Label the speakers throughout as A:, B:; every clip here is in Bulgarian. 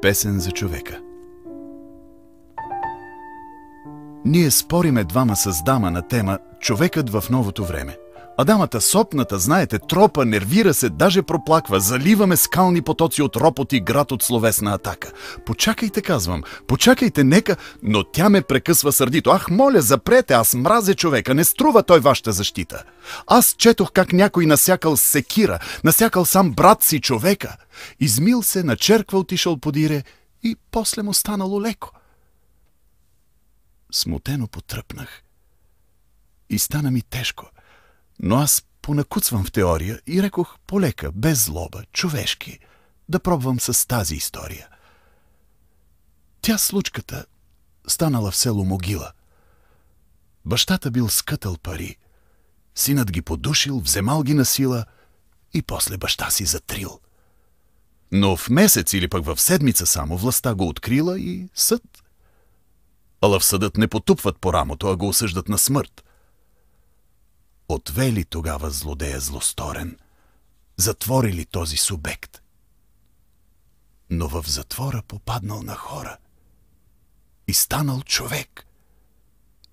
A: Песен за човека. Ние спориме двама с дама на тема «Човекът в новото време». А дамата сопната, знаете, тропа, нервира се, даже проплаква. Заливаме скални потоци от ропот и град от словесна атака. Почакайте, казвам, почакайте, нека... Но тя ме прекъсва сърдито. Ах, моля, запрете, аз мразя човека, не струва той вашата защита. Аз четох как някой насякал секира, насякал сам брат си човека. Измил се, на черква отишъл подире и после му станало леко. Смутено потръпнах. И стана ми тежко. Но аз понакуцвам в теория и рекох полека, без злоба, човешки, да пробвам с тази история. Тя случката станала в село Могила. Бащата бил скътал пари, синът ги подушил, вземал ги на сила и после баща си затрил. Но в месец или пък в седмица само властта го открила и съд. Ала в съдът не потупват по рамото, а го осъждат на смърт. Отвели тогава злодея злосторен, затворили този субект. Но в затвора попаднал на хора и станал човек.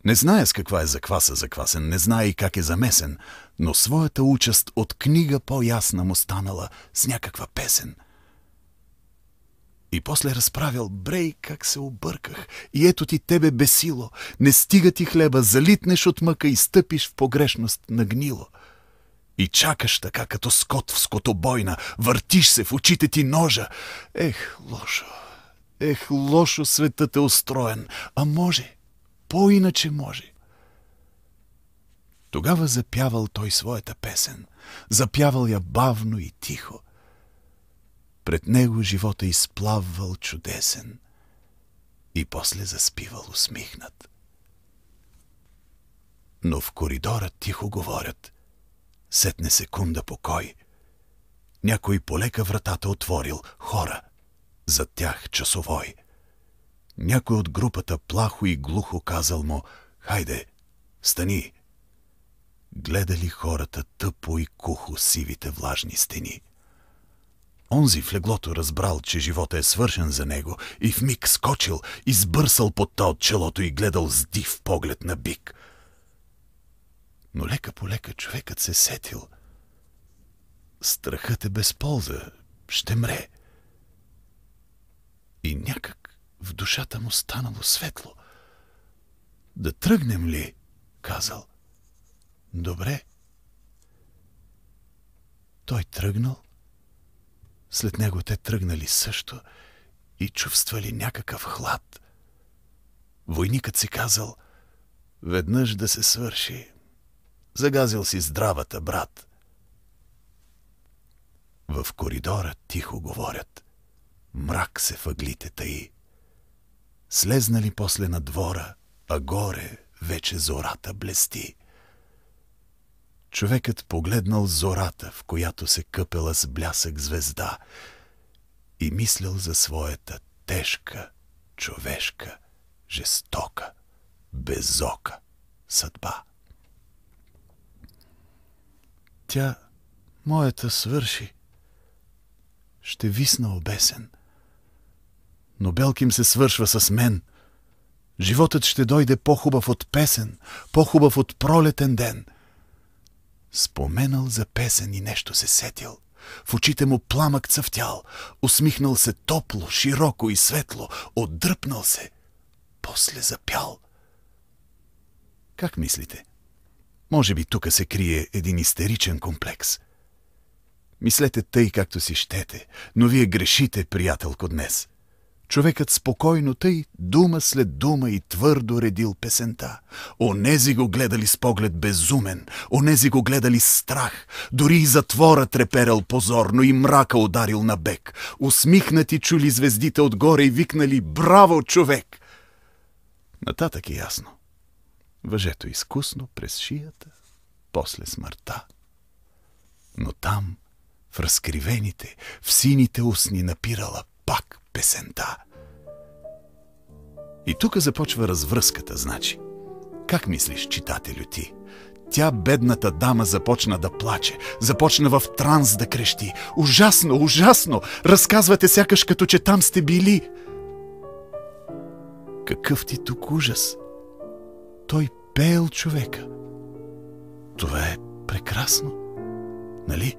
A: Не знае с каква е закваса заквасен, не знае и как е замесен, но своята участ от книга по-ясна му станала с някаква песен. И после разправял, брей, как се обърках, и ето ти тебе бесило, не стига ти хлеба, залитнеш от мъка и стъпиш в погрешност на гнило. И чакаш така, като скот в скотобойна, въртиш се в очите ти ножа. Ех, лошо светът е устроен, а може, по-иначе може. Тогава запявал той своята песен, запявал я бавно и тихо. Пред него живота изплаввал чудесен и после заспивал усмихнат. Но в коридора тихо говорят. Сетне секунда покой. Някой полека вратата отворил. Хора. Зад тях часовой. Някой от групата плахо и глухо казал му: хайде, стани. Гледали хората тъпо и кухо сивите влажни стени. Онзи в леглото разбрал, че живота е свършен за него и вмиг скочил, избърсал потта от челото и гледал с див поглед на бик. Но лека по лека човекът се сетил. Страхът е без полза, ще мре. И някак в душата му станало светло. Да тръгнем ли? Казал. Добре. Той тръгнал. След него те тръгнали също и чувствали някакъв хлад. Войникът си казал: веднъж да се свърши. Загазил си здравата, брат. В коридора тихо говорят. Мрак се въглите таи. Слезнали после на двора, а горе вече зората блести. Човекът погледнал зората, в която се къпела с блясък звезда, и мислил за своята тежка, човешка, жестока, безока съдба. Тя, моята, свърши. Ще висна обесен. Но Белким се свършва с мен. Животът ще дойде по-хубав от песен, по-хубав от пролетен ден. Споменал за песен и нещо се сетил. В очите му пламък цъфтял. Усмихнал се топло, широко и светло. Отдръпнал се. После запял. Как мислите? Може би тука се крие един истеричен комплекс. Мислете тъй, както си щете, но вие грешите, приятелко, днес. Човекът спокойно тъй, дума след дума и твърдо редил песента. Онези го гледали с поглед безумен, онези го гледали с страх. Дори и затвора треперел позорно и мрака ударил на бек. Усмихнати чули звездите отгоре и викнали: браво, човек! Нататък е ясно. Въжето изкусно през шията, после смъртта. Но там, в разкривените, в сините устни напирала пак песента. И тук започва развръзката, значи. Как мислиш, читателю, ти? тя, бедната дама, започна да плаче. Започна в транс да крещи. Ужасно, ужасно! Разказвате сякаш като че там сте били. Какъв ти тук ужас! Той пеел човека. Това е прекрасно, нали?